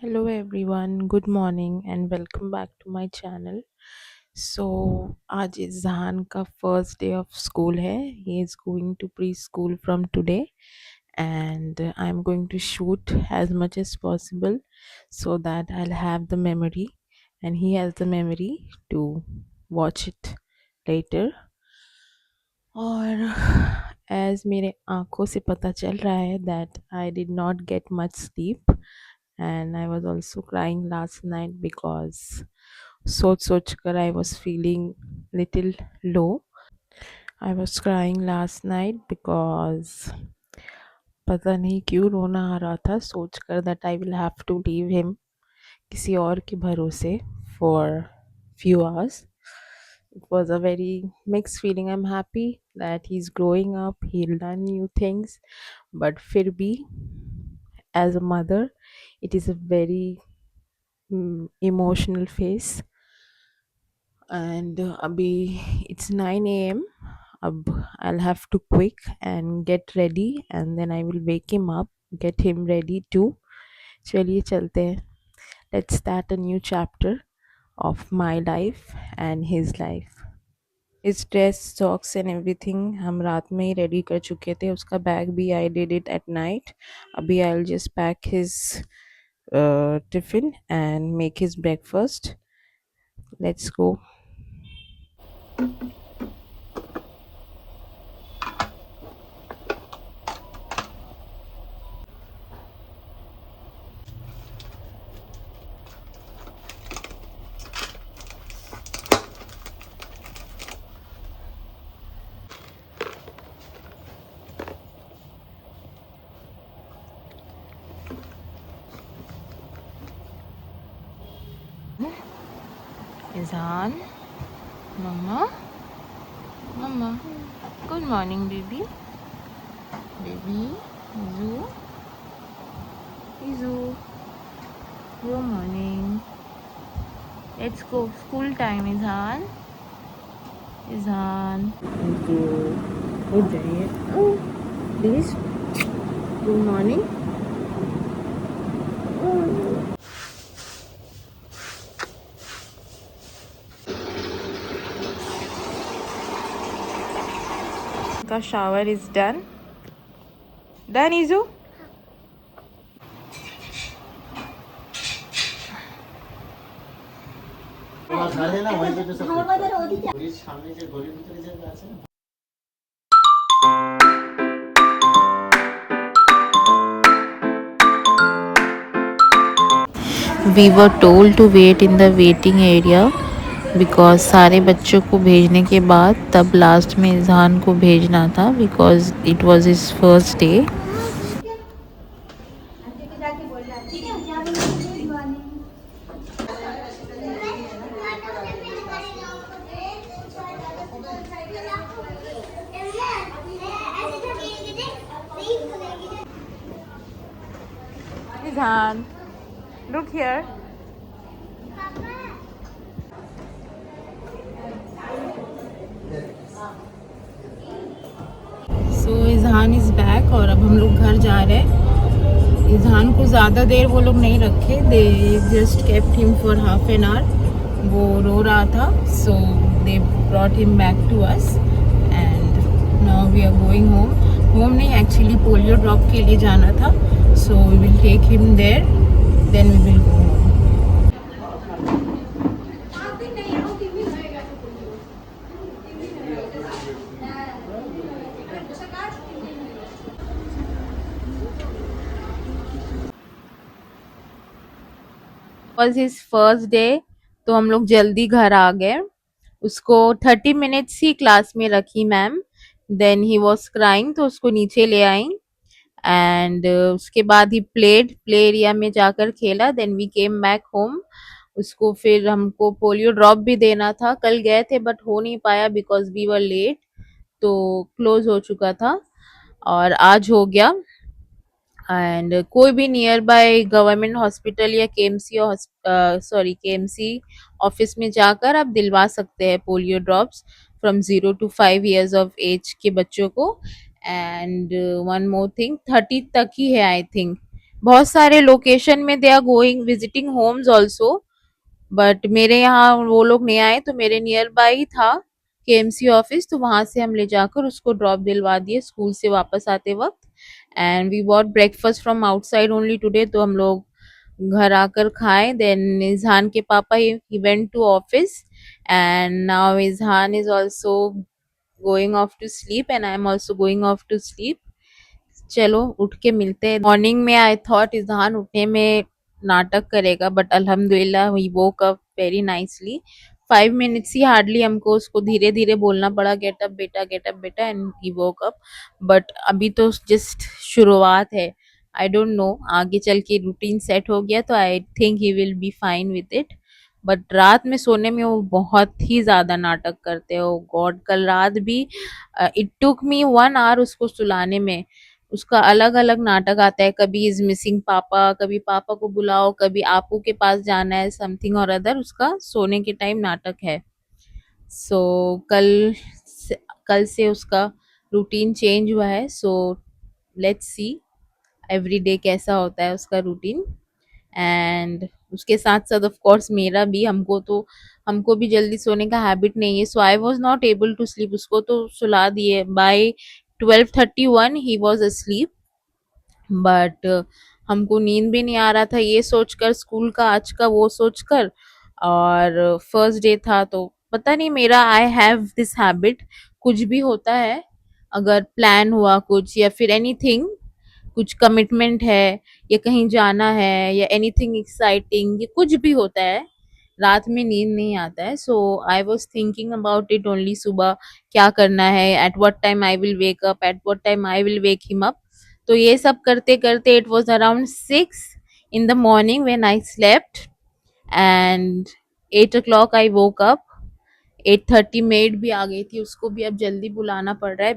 Hello everyone, good morning and welcome back to my channel. So आज इज़हान का first day of school है. He is going to preschool from today and I'm going to shoot as much as possible so that I'll have the memory and he has the memory to watch it later. और as मेरे आँखों से पता चल रहा है that I did not get much sleep and I was also crying last night because सोच कर I was feeling little low. I was crying last night because पता नहीं क्यों रोना आ रहा था सोच कर that I will have to leave him किसी और के भरोसे for few hours. It was a very mixed feeling. I'm happy that he's growing up, he'll learn new things, but फिर भी as a mother it is a very emotional phase. And abhi it's 9 a.m. Ab I'll have to quick and get ready and then I will wake him up, get him ready too. चलिए चलते हैं. Let's start a new chapter of my life and his life. His dress, socks and everything हम रात में ही ready कर चुके थे. उसका बैग भी I did it at night. अभी I'll just pack his tiffin and make his breakfast. Let's go. Izan, Mama, Mama. Good morning, baby. Baby, Izu, Izu. Good morning. Let's go. School time, Izan. Izan. Thank you. Good day. Oh, please. Good morning. The shower is done. Done, Izu? We were told to wait in the waiting area because सारे बच्चों को भेजने के बाद तब last में इज़हान को भेजना था because it was his first day. Izhan, look here. So Izhan is back और अब हम लोग घर जा रहे हैं. इज़हान को ज़्यादा देर वो लोग नहीं रखे. They just kept him for half an hour. वो रो रहा था so they brought him back to us and now we are going home. Home नहीं, एक्चुअली पोलियो ड्रॉप के लिए जाना था. So we will take him there then we will go home. Was his first day तो हम लोग जल्दी घर आ गए. उसको 30 मिनट्स ही क्लास में रखी ma'am. Then he was crying तो उसको नीचे ले आई एंड उसके बाद ही प्ले एरिया में जाकर खेला. Then we came back home. उसको फिर हमको पोलियो ड्रॉप भी देना था. कल गए थे बट हो नहीं पाया बिकॉज वी वर लेट. तो क्लोज हो चुका था और आज हो गया. एंड कोई भी नियर बाय गवर्नमेंट हॉस्पिटल या केएमसी ऑफिस में जाकर आप दिलवा सकते हैं polio drops from 0 to 5 years of age के बच्चों को. एंड वन मोर थिंग, 30 तक ही है आई थिंक. बहुत सारे लोकेशन में they are going visiting homes also, but मेरे यहाँ वो लोग नहीं आए, तो मेरे नियर बाई था केएमसी ऑफिस, तो वहां से हम ले जाकर उसको ड्रॉप दिलवा दिए स्कूल से वापस आते वक्त। And we bought breakfast from outside only today, तो हम लोग घर आकर खाए। देन इजहान के पापा he went to office, and now Izhan is also going off to sleep and I am also going off to sleep. चलो उठ के मिलते हैं। मॉर्निंग में आई थॉट इजहान उठने में नाटक करेगा, बट अल्हम्दुलिल्लाह he woke up very nicely. 5 minutes ही हार्डली हमको उसको धीरे धीरे बोलना पड़ा, गेट अप बेटा, and he woke up. But अभी तो जस्ट शुरुआत है, आई डोंट नो आगे चल के रूटीन सेट हो गया तो I think he will be fine with it. But रात में सोने में वो बहुत ही ज्यादा नाटक करते हो गॉड। कल रात भी इट टुक मी 1 आवर उसको सुलाने में। उसका अलग अलग नाटक आता है, कभी इज मिसिंग पापा, कभी पापा को बुलाओ, कभी आपू के पास जाना है, समथिंग और अदर उसका सोने के टाइम नाटक है। सो से, कल से उसका रूटीन चेंज हुआ है, so let's see every day कैसा होता है उसका रूटीन। एंड उसके साथ साथ ऑफ कोर्स मेरा भी, हमको भी जल्दी सोने का हैबिट नहीं है, so I was not able to sleep. उसको तो सुला दिए by 12:31 he was asleep, but हमको नींद भी नहीं आ रहा था ये सोचकर स्कूल का आज का वो सोचकर। और फर्स्ट डे था तो पता नहीं, मेरा आई हैव दिस हैबिट, कुछ भी होता है, अगर प्लान हुआ कुछ या फिर एनीथिंग, कुछ कमिटमेंट है या कहीं जाना है या एनीथिंग एक्साइटिंग, ये कुछ भी होता है, रात में नींद नहीं आता है। So I was thinking about it only, सुबह क्या करना है, at what time I will wake up, at what time I will wake him up. तो ये सब करते करते it was around 6 in the morning when I slept, and 8 o'clock I woke up। 8:30 made भी आ गई थी, उसको भी अब जल्दी बुलाना पड़ रहा है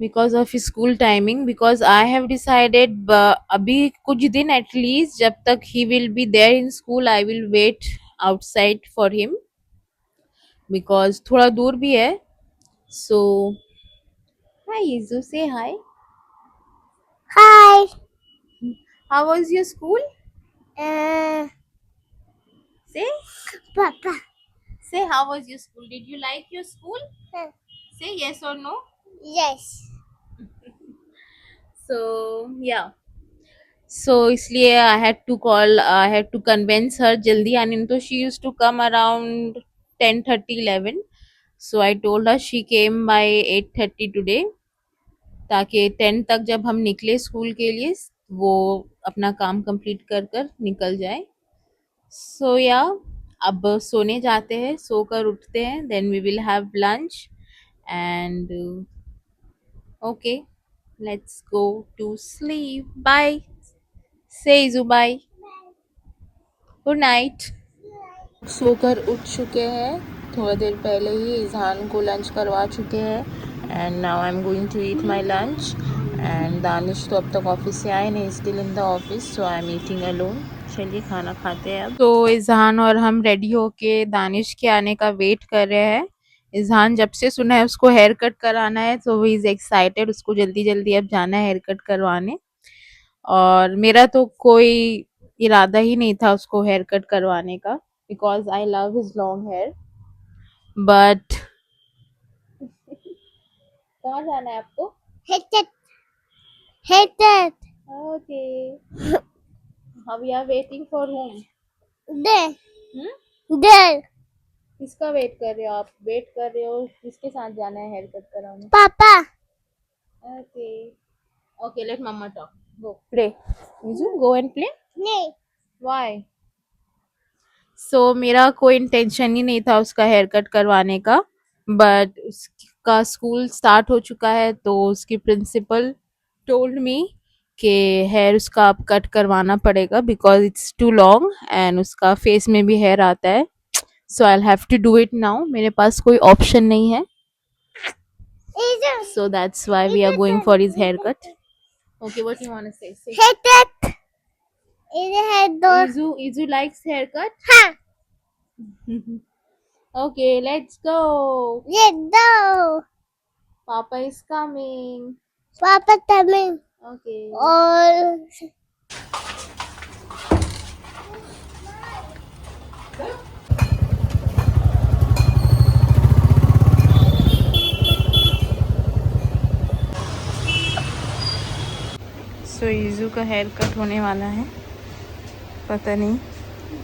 because of school timing. Because I have decided अभी कुछ दिन एटलीस्ट जब तक he will be there in school I will wait outside for him, because थोड़ा दूर भी है। So hi Yiju, say hi. Hi. How was your school? Uh, Say, Papa. say how was your school? Did you like your school? Uh, Say yes or no. Yes. So yeah. So इसलिए I had to convince her जल्दी आने, तो she used to come around 10:30 11। So I told her she came by 8:30 today, ताकि 10 तक जब हम निकले school के लिए वो अपना काम कंप्लीट कर कर निकल जाए। सो या अब सोने जाते हैं, सोकर उठते हैं, then we will have lunch and okay let's go to sleep. Bye, say Izu bye, good night. सोकर उठ चुके हैं, थोड़ा देर पहले ही इजहान को लंच करवा चुके हैं, and now I am going to eat my lunch. And Danish तो अब तक ऑफिस से आए नहीं, still in the office, so I am eating alone. चलिए खाना खाते हैं अब। तो इजहान और हम रेडी होके दानिश के आने का वेट कर रहे हैं। इजहान जब से सुना है उसको हेयर कट कराना है, तो ही इज एक्साइटेड, उसको जल्दी जल्दी अब जाना है हेयर कट करवाने। और मेरा तो कोई इरादा ही नहीं था उसको हेयर कट करवाने का, because I love his long hair. But कहाँ जाना है आपको? Hit it. Hit it. Okay, we are waiting for home. There. There. किसका वेट कर रहे हो आप? वेट कर रहे हो किसके साथ जाना है हेयर कट कराने? Papa. Okay, okay let mama talk, go play, go and play. Nee. Why? So मेरा कोई इंटेंशन ही नहीं था उसका हेयर कट करवाने का, बट उसका स्कूल स्टार्ट हो चुका है, तो उसकी प्रिंसिपल टोल्ड मी कि हेयर उसका अब कट करवाना पड़ेगा because it's too long and उसका फेस में भी हेयर आता है। So I have to do it now, मेरे पास कोई ऑप्शन नहीं है, so that's why we are going for his hair cut. Okay, what you want to say? Hit it. In the head door. Izu likes haircut. Ha. Okay, let's go. Let go. Papa is coming. Papa coming. और सो ईजू का hair cut होने वाला है, पता नहीं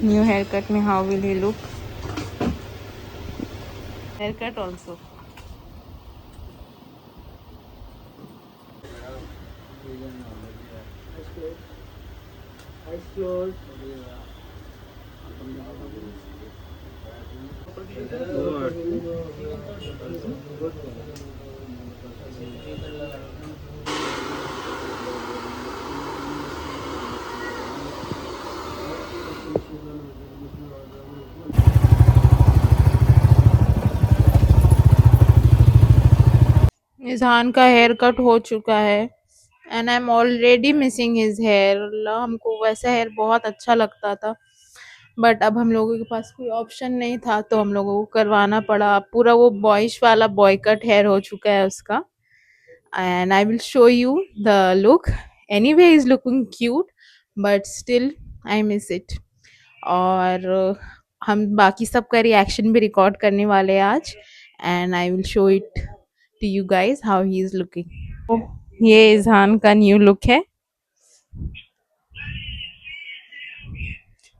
new hair cut में how will he look. Hair cut also. Izhan का hair cut हो चुका है and I am already missing his hair. हमको वैसा हेयर बहुत अच्छा लगता था, बट अब हम लोगों के पास कोई ऑप्शन नहीं था तो हम लोगों को करवाना पड़ा। पूरा वो बॉयश वाला बॉय कट हेयर हो चुका है उसका, and I will show you the look. Anyway is looking cute, but still I miss it. और हम बाकी सब का रिएक्शन भी रिकॉर्ड करने वाले हैं आज, and I will show it to you guys how he is looking. ये इजहान का न्यू लुक है।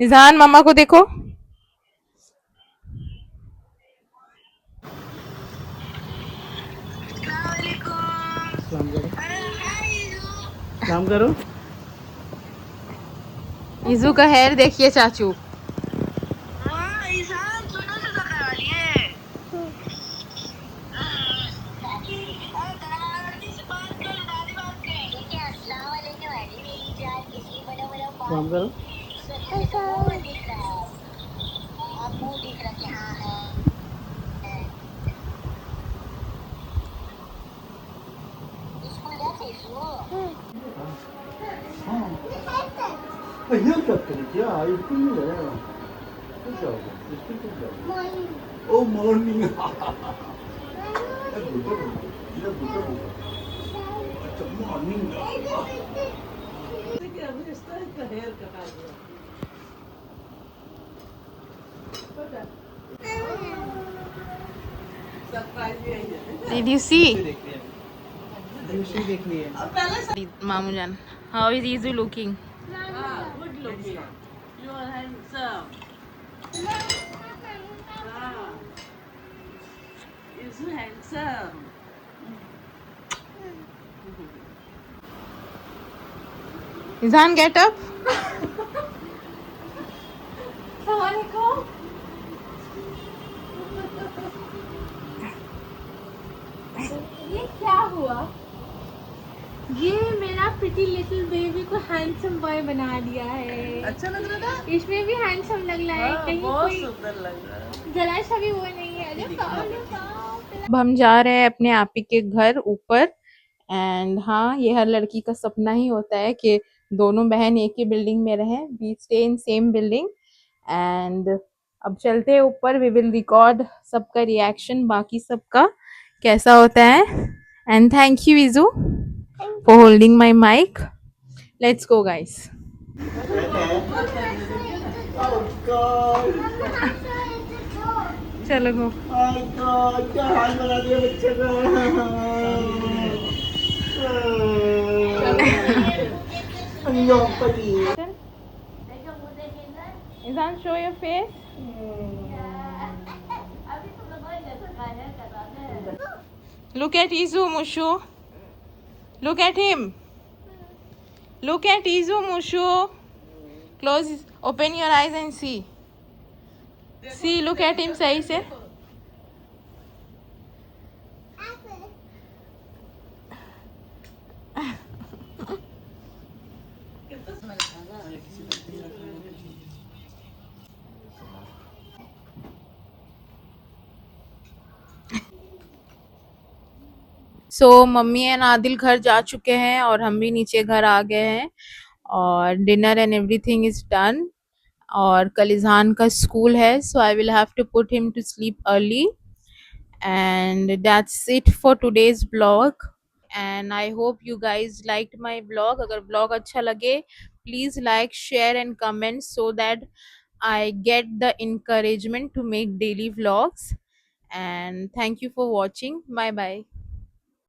इजहान मामा को देखो। काम करो। इजू का हेयर देखिए चाचू। काम करो। Heel cutting, ja, je kunt het, ja. Goed zo, dus goed zo. Oh, morning. Dat moet ook. Dat moet ook. It's a morning. Did you see? दूसरी देख लिए। Mamu Jan, how is Izu looking? Good looking. You are handsome. Ah, you're so handsome. Izan, get up. ये क्या हुआ? ये मेरा pretty little baby को handsome boy बना दिया है। अच्छा लग रहा था? इसमें भी हैंडसम लग रहा है, कहीं बहुत कोई सुंदर लग रहा है। जरा सा भी वो नहीं है। अरे बाप अब हम जा रहे हैं अपने आपी के घर ऊपर। एंड हाँ, ये हर लड़की का सपना ही होता है कि दोनों बहन एक ही बिल्डिंग में रहें, we stay in same building. And अब चलते हैं ऊपर, वी विल रिकॉर्ड सबका रिएक्शन, बाकी सबका कैसा होता है। And thank you Izu for holding my mic. Let's go guys. Oh God! चलो गो। Oh God! क्या हाल बना दिया बच्चे का? अंगों पड़ी। Izan, show your face. Look at Izu, Mushu. Look at him. Look at Izu, Mushu. Close, open your eyes and see. See, look at him सही से. सो मम्मी एंड आदिल घर जा चुके हैं और हम भी नीचे घर आ गए हैं और dinner and everything is done. और कल इजहान का स्कूल है, so I will have to put him to sleep early. And that's it for today's blog. and I hope you guys liked my vlog. अगर vlog अच्छा लगे please like, share and comment so that I get the encouragement to make daily vlogs. And thank you for watching. Bye bye.